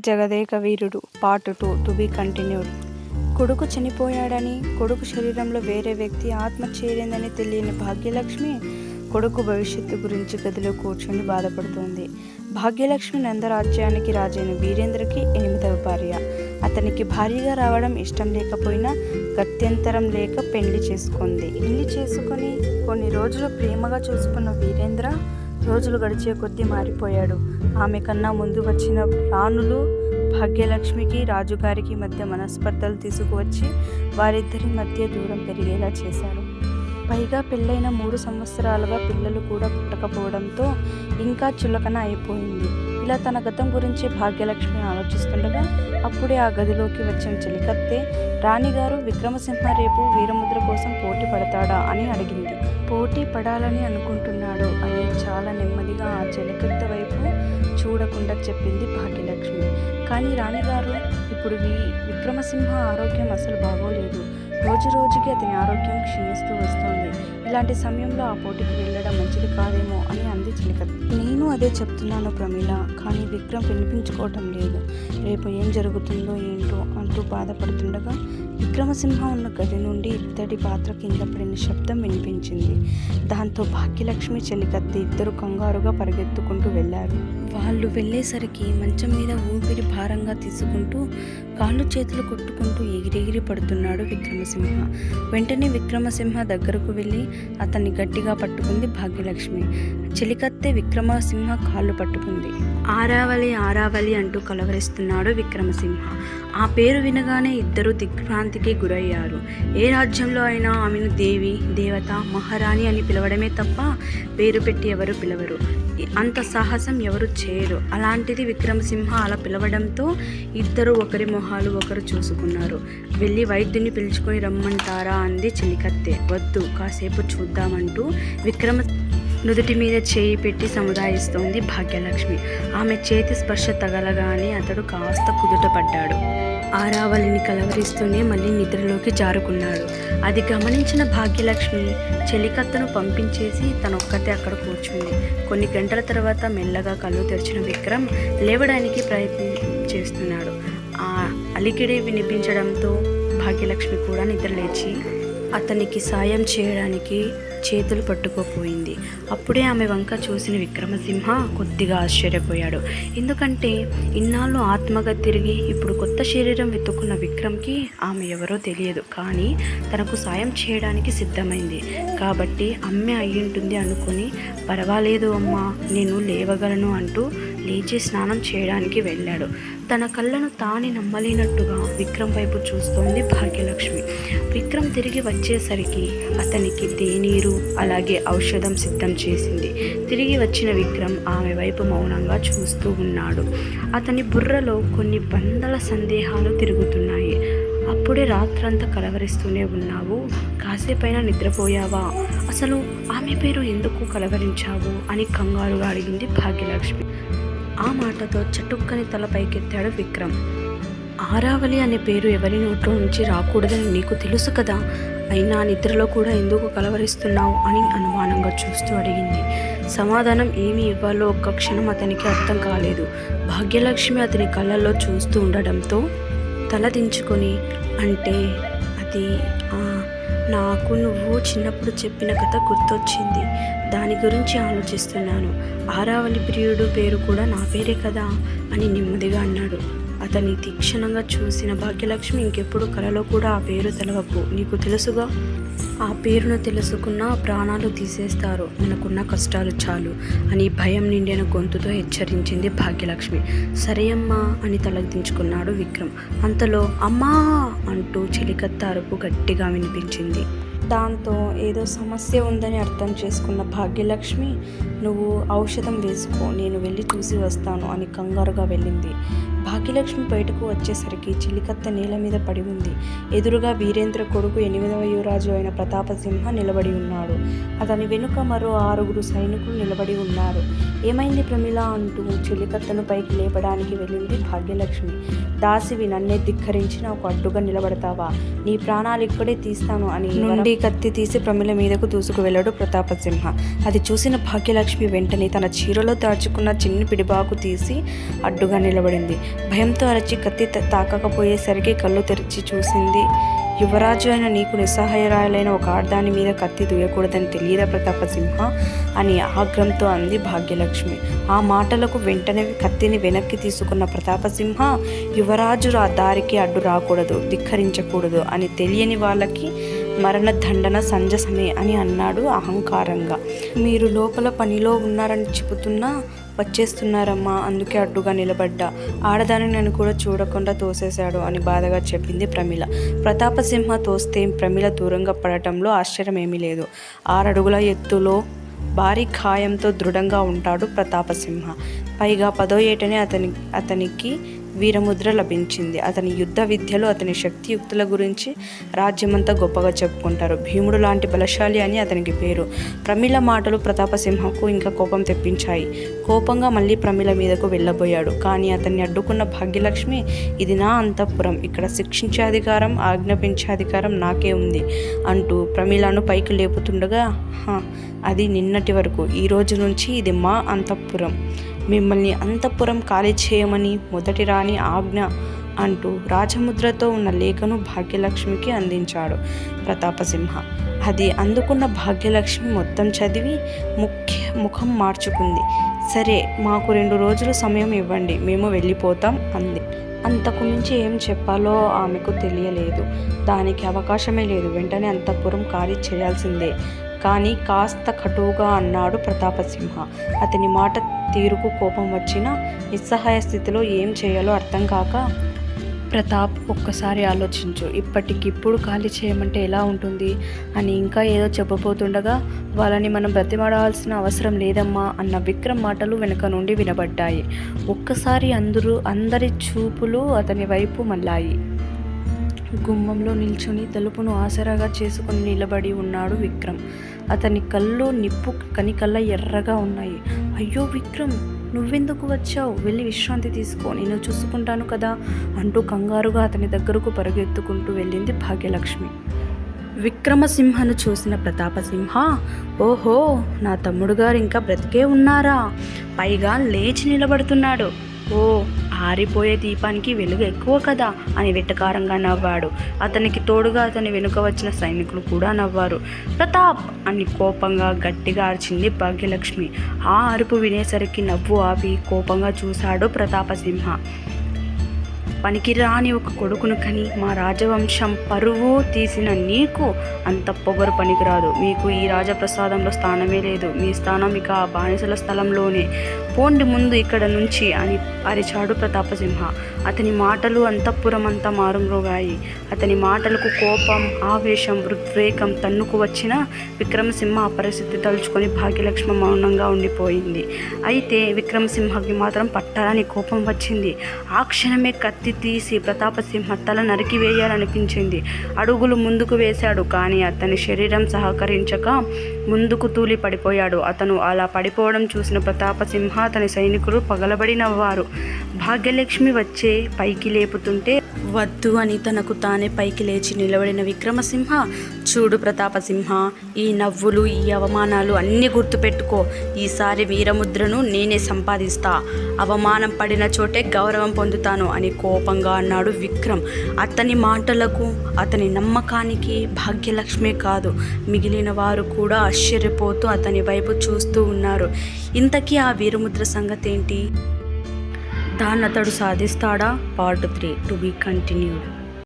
Jagadeka Veerudu part 2 to be continued. కొడుకు చనిపోయాడని, కొడుకు శరీరంలో వేరే వ్యక్తి ఆత్మ చేరిందని తెలియని భాగ్యలక్ష్మి కొడుకు భవిష్యత్తు గురించి గదిలో కూర్చొని బాధపడుతోంది. భాగ్యలక్ష్మి నందరాజ్యానికి రాజైన వీరేంద్రకి 8వ భార్య. అతనికి భార్యగా రావడం ఇష్టం లేకపోయినా గత్యంతరం లేక పెళ్లి చేసుకుంది. పెళ్లి చేసుకొని కొన్ని రోజులు ప్రేమగా చూసుకున్న వీరేంద్ర రోజులు గడిచే కొద్దీ మారిపోయాడు. ఆమె కన్నా ముందు వచ్చిన రాణులు భాగ్యలక్ష్మికి రాజుగారికి మధ్య మనస్పర్ధలు తీసుకువచ్చి వారిద్దరి మధ్య దూరం పెరిగేలా చేశారు. పైగా పెళ్ళైన 3 సంవత్సరాలుగా పిల్లలు కూడా పుట్టకపోవడంతో ఇంకా చులకన అయిపోయింది. ఇలా తన గతం గురించి భాగ్యలక్ష్మి ఆలోచిస్తుండగా అప్పుడే ఆ గదిలోకి వచ్చిన చెలికత్తె రాణిగారు విక్రమసింహ రేపు వీరముద్ర కోసం పోటీ పడతాడా అని అడిగింది. పోటీ పడాలని అనుకుంటున్నాడు అని చాలా నెమ్మదిగా ఆ చెలికత్తె వైపు చూడకుండా చెప్పింది భాగ్యలక్ష్మి. కానీ రాణిగారు ఇప్పుడు విక్రమసింహ ఆరోగ్యం అసలు బాగోలేదు. రోజు రోజుకి అతని ఆరోగ్యం క్షీణిస్తూ వస్తోంది. ఇలాంటి సమయంలో ఆ పోటీకి వెళ్ళడం మంచిది కాదేమో అని అంది చెలికత్తె. నేను అదే చెప్తున్నాను ప్రమీల, కానీ విక్రమ్ వినిపించుకోవటం లేదు. రేపు ఏం జరుగుతుందో ఏంటో అంటూ బాధపడుతుండగా విక్రమసింహ ఉన్న గది నుండి ఇత్తడి పాత్ర కింద పడిన శబ్దం వినిపించింది. దాంతో భాగ్యలక్ష్మి చెలికత్తె ఇద్దరు కంగారుగా పరిగెత్తుకుంటూ వెళ్ళారు. వాళ్ళు వెళ్ళేసరికి మంచం మీద ఊపిరి భారంగా తీసుకుంటూ కాళ్ళు చేతులు కొట్టుకుంటూ ఎగిరెగిరి పడుతున్నాడు విక్రమసింహ. వెంటనే విక్రమసింహ దగ్గరకు వెళ్ళి అతన్ని గట్టిగా పట్టుకుంది భాగ్యలక్ష్మి. చెలికత్తె విక్రమసింహ కాళ్ళు పట్టుకుంది. ఆరావళి ఆరావళి అంటూ కలవరిస్తున్నాడు విక్రమసింహ. ఆ పేరు వినగానే ఇద్దరు దిగ్భ్రాంతికి గురయ్యారు. ఏ రాజ్యంలో అయినా ఆమెను దేవి, దేవత, మహారాణి అని పిలవడమే తప్ప పేరు పెట్టి ఎవరు పిలవరు. అంత సాహసం ఎవరు చేయరు. అలాంటిది విక్రమసింహ అలా పిలవడంతో ఇద్దరు ఒకరి మొహాలు ఒకరు చూసుకున్నారు. వెళ్ళి వైద్యుని పిలుచుకొని రమ్మంటారా అంది చెలికత్తె. వద్దు, కాసేపు చూద్దామంటూ విక్రమ నుదుటి మీద చేయి పెట్టి సముదాయిస్తోంది భాగ్యలక్ష్మి. ఆమె చేతి స్పర్శ తగలగానే అతడు కాస్త కుదుటపడ్డాడు. ఆరావళిని కలవరిస్తూనే మళ్ళీ నిద్రలోకి జారుకున్నాడు. అది గమనించిన భాగ్యలక్ష్మి చెలికత్తను పంపించేసి తనొక్కతే అక్కడ కూర్చుంది. కొన్ని గంటల తర్వాత మెల్లగా కళ్ళు తెరిచిన విక్రమ్ లేవడానికి ప్రయత్నం చేస్తున్నాడు. ఆ అలికిడి వినిపించడంతో భాగ్యలక్ష్మి కూడా నిద్రలేచి అతనికి సాయం చేయడానికి చేతులు పట్టుకోపోయింది. అప్పుడే ఆమె వంక చూసిన విక్రమసింహ కొద్దిగా ఆశ్చర్యపోయాడు. ఎందుకంటే ఇన్నాళ్ళు ఆత్మగా తిరిగి ఇప్పుడు కొత్త శరీరం వెతుక్కున్న విక్రమ్కి ఆమె ఎవరో తెలియదు, కానీ తనకు సాయం చేయడానికి సిద్ధమైంది. కాబట్టి అమ్మే అయ్యుంటుంది అనుకుని పర్వాలేదు అమ్మా, నేను లేవగలను అంటూ లేచి స్నానం చేయడానికి వెళ్ళాడు. తన కళ్ళను తాని నమ్మలేనట్టుగా విక్రమ్ వైపు చూస్తోంది భాగ్యలక్ష్మి. విక్రమ్ తిరిగి వచ్చేసరికి అతనికి దేనీరు అలాగే ఔషధం సిద్ధం చేసింది. తిరిగి వచ్చిన విక్రమ్ ఆమె వైపు మౌనంగా చూస్తూ ఉన్నాడు. అతని బుర్రలో కొన్ని వందల సందేహాలు తిరుగుతున్నాయి. అప్పుడే రాత్రంతా కలవరిస్తూనే ఉన్నావు, కాసేపైనా నిద్రపోయావా, అసలు ఆమె పేరు ఎందుకు కలవరించావు అని కంగారుగా అడిగింది భాగ్యలక్ష్మి. ఆ మాటతో చటుక్కని తల పైకెత్తాడు విక్రమ్. ఆరావళి అనే పేరు ఎవరి నోట్లో నుంచి రాకూడదని నీకు తెలుసు కదా, అయినా నిద్రలో కూడా ఎందుకు కలవరిస్తున్నావు అని అనుమానంగా చూస్తూ అడిగింది. సమాధానం ఏమి ఇవ్వాలో ఒక్క క్షణం అతనికి అర్థం కాలేదు. భాగ్యలక్ష్మి అతని కళ్ళల్లో చూస్తూ ఉండడంతో తల దించుకొని, అంటే అది నాకు నువ్వు చిన్నప్పుడు చెప్పిన కథ గుర్తొచ్చింది, దాని గురించి ఆలోచిస్తున్నాను. ఆరావళి ప్రియుడు పేరు కూడా నా పేరే కదా అని నెమ్మదిగా అన్నాడు. అతన్ని తీక్షణంగా చూసిన భాగ్యలక్ష్మి ఇంకెప్పుడు కలలో కూడా ఆ పేరు తెలవకు, నీకు తెలుసుగా, ఆ పేరును తెలుసుకున్నా ప్రాణాలు తీసేస్తారు, మనకున్న కష్టాలు చాలు అని భయం నిండిన గొంతుతో హెచ్చరించింది భాగ్యలక్ష్మి. సరే అమ్మా అని తలదించుకున్నాడు విక్రమ్. అంతలో అమ్మా అంటూ చెలికత్త అరుపు గట్టిగా వినిపించింది. దాంతో ఏదో సమస్య ఉందని అర్థం చేసుకున్న భాగ్యలక్ష్మి, నువ్వు ఔషధం వేసుకో, నేను వెళ్ళి చూసి వస్తాను అని కంగారుగా వెళ్ళింది. భాగ్యలక్ష్మి బయటకు వచ్చేసరికి చెలికత్త నేల మీద పడి ఉంది. ఎదురుగా వీరేంద్ర కొడుకు 8వ యువరాజు అయిన ప్రతాపసింహ నిలబడి ఉన్నాడు. అతని వెనుక మరో 6 సైనికులు నిలబడి ఉన్నారు. ఏమైంది ప్రమిళ అంటూ చెలికత్తను పైకి లేపడానికి వెళ్ళింది భాగ్యలక్ష్మి. దాసివి, నన్నే ధిక్కరించి నాకు అడ్డుగా నిలబడతావా, నీ ప్రాణాలు ఇక్కడే తీస్తాను అని నుండి కత్తి తీసి ప్రమిళ మీదకు దూసుకు వెళ్ళాడు ప్రతాపసింహ. అది చూసిన భాగ్యలక్ష్మి వెంటనే తన చీరలో దాచుకున్న చిన్ని పిడిబాకు తీసి అడ్డుగా నిలబడింది. భయంతో అరచి కత్తి తాకకపోయేసరికి కళ్ళు తెరిచి చూసింది. యువరాజు అయిన నీకు నిస్సహాయరాలైన ఒక ఆడదాని మీద కత్తి దూయకూడదని తెలియదా ప్రతాపసింహ అని ఆగ్రహంతో అంది భాగ్యలక్ష్మి. ఆ మాటలకు వెంటనే కత్తిని వెనక్కి తీసుకున్న ప్రతాపసింహ, యువరాజు దారికి అడ్డు రాకూడదు, ధిక్కరించకూడదు అని తెలియని వాళ్ళకి మరణదండన సంజసమే అని అన్నాడు అహంకారంగా. మీరు లోపల పనిలో ఉన్నారని చెబుతున్నా వచ్చేస్తున్నారమ్మా, అందుకే అడ్డుగా నిలబడ్డా. ఆడదాన్ని నన్ను కూడా చూడకుండా తోసేశాడు అని బాధగా చెప్పింది ప్రమిళ. ప్రతాపసింహ తోస్తే ప్రమిళ దూరంగా పడటంలో ఆశ్చర్యమేమీ లేదు. 6 అడుగుల ఎత్తులో భారీ ఖాయంతో దృఢంగా ఉంటాడు ప్రతాపసింహ. పైగా 10వ ఏటనే అతనికి వీరముద్ర లభించింది. అతని యుద్ధ విద్యలు, అతని శక్తియుక్తుల గురించి రాజ్యమంతా గొప్పగా చెప్పుకుంటారు. భీముడు లాంటి బలశాలి అని అతనికి పేరు. ప్రమిళ మాటలు ప్రతాపసింహకు ఇంకా కోపం తెప్పించాయి. కోపంగా మళ్ళీ ప్రమిళ మీదకు వెళ్ళబోయాడు. కానీ అతన్ని అడ్డుకున్న భాగ్యలక్ష్మి, ఇది నా అంతఃపురం, ఇక్కడ శిక్షించే అధికారం, ఆజ్ఞాపించే అధికారం నాకే ఉంది అంటూ ప్రమిళను పైకి లేపుతుండగా, అది నిన్నటి వరకు, ఈ రోజు నుంచి ఇది మా అంతఃపురం, మిమ్మల్ని అంతఃపురం ఖాళీ చేయమని మొదటి రాణి ఆజ్ఞ అంటూ రాజముద్రతో ఉన్న లేఖను భాగ్యలక్ష్మికి అందించాడు ప్రతాపసింహ. అది అందుకున్న భాగ్యలక్ష్మి మొత్తం చదివి ముఖం మార్చుకుంది. సరే, మాకు 2 రోజులు సమయం ఇవ్వండి, మేము వెళ్ళిపోతాం అంది. అంతకు మించి ఏం చెప్పాలో ఆమెకు తెలియలేదు. దానికి అవకాశమే లేదు. వెంటనే అంతఃపురం ఖాళీ చేయాల్సిందే కానీ కాస్త కటువుగా అన్నాడు ప్రతాపసింహ. అతని మాట తీరుకు కోపం వచ్చినా నిస్సహాయ స్థితిలో ఏం చేయాలో అర్థం కాక, ప్రతాప్, ఒక్కసారి ఆలోచించు, ఇప్పటికిప్పుడు ఖాళీ చేయమంటే ఎలా ఉంటుంది అని ఇంకా ఏదో చెప్పబోతుండగా, వాళ్ళని మనం బ్రతిమాడాల్సిన అవసరం లేదమ్మా అన్న విక్రమ్ మాటలు వెనుక నుండి వినబడ్డాయి. ఒక్కసారి అందరి చూపులు అతని వైపు మళ్ళాయి. గుమ్మంలో నిల్చుని తలుపును ఆసరాగా చేసుకుని నిలబడి ఉన్నాడు విక్రమ్. అతని కళ్ళు నిప్పు కనికల్లా ఎర్రగా ఉన్నాయి. అయ్యో విక్రమ్, నువ్వెందుకు వచ్చావు? వెళ్ళి విశ్రాంతి తీసుకో, నేను చూసుకుంటాను కదా అంటూ కంగారుగా అతని దగ్గరకు పరుగెత్తుకుంటూ వెళ్ళింది భాగ్యలక్ష్మి. విక్రమసింహను చూసిన ప్రతాపసింహ, ఓహో, నా తమ్ముడు గారు ఇంకా బ్రతికే ఉన్నారా? పైగా లేచి నిలబడుతున్నాడు. ఓ, ఆరిపోయే దీపానికి వెలుగు ఎక్కువ కదా అని వెటకారంగా నవ్వాడు. అతనికి తోడుగా అతని వెనుక వచ్చిన సైనికులు కూడా నవ్వారు. ప్రతాప్ అని కోపంగా గట్టిగా అరిచింది భాగ్యలక్ష్మి. ఆ అరుపు వినేసరికి నవ్వు ఆపి కోపంగా చూశాడు ప్రతాపసింహ. పనికిరాని ఒక కొడుకును కని మా రాజవంశం పరువు తీసిన నీకు అంత పొగరు పనికిరాదు. మీకు ఈ రాజప్రసాదంలో స్థానమే లేదు. మీ స్థానం ఇక ఆ బానిసల స్థలంలోనే. పోండి ముందు ఇక్కడ నుంచి అని అరిచాడు ప్రతాపసింహ. అతని మాటలు అంతఃపురం అంతా మారుమ్రోగాయి. అతని మాటలకు కోపం, ఆవేశం, ఉద్రేకం తన్నుకు వచ్చిన విక్రమసింహ ఆ పరిస్థితి తలుచుకొని భాగ్యలక్ష్మి మౌనంగా ఉండిపోయింది. అయితే విక్రమసింహకి మాత్రం పట్టాలని కోపం వచ్చింది. ఆ క్షణమే కత్తి తీసి ప్రతాపసింహ తల నరికివేయాలనిపించింది. అడుగులు ముందుకు వేశాడు. కానీ అతని శరీరం సహకరించక ముందుకు తూలి పడిపోయాడు. అతను అలా పడిపోవడం చూసిన ప్రతాపసింహ, అతని సైనికులు పగలబడి నవ్వారు. భాగ్యలక్ష్మి వచ్చే పైకి లేపుతుంటే వద్దు అని తనకు తానే పైకి లేచి నిలబడిన విక్రమసింహ, చూడు ప్రతాపసింహ, ఈ నవ్వులు, ఈ అవమానాలు అన్నీ గుర్తుపెట్టుకో. ఈసారి వీరముద్రను నేనే సంపాదిస్తా. అవమానం పడిన చోటే గౌరవం పొందుతాను అని కోపంగా అన్నాడు విక్రమ్. అతని మాటలకు, అతని నమ్మకానికి భాగ్యలక్ష్మే కాదు, మిగిలిన వారు కూడా ఆశ్చర్యపోతూ అతని వైపు చూస్తూ ఉన్నారు. ఇంతకీ ఆ వీరముద్ర సంగతి ఏంటి? దాన్ని అతడు సాధిస్తాడా? Part 3 to be continued.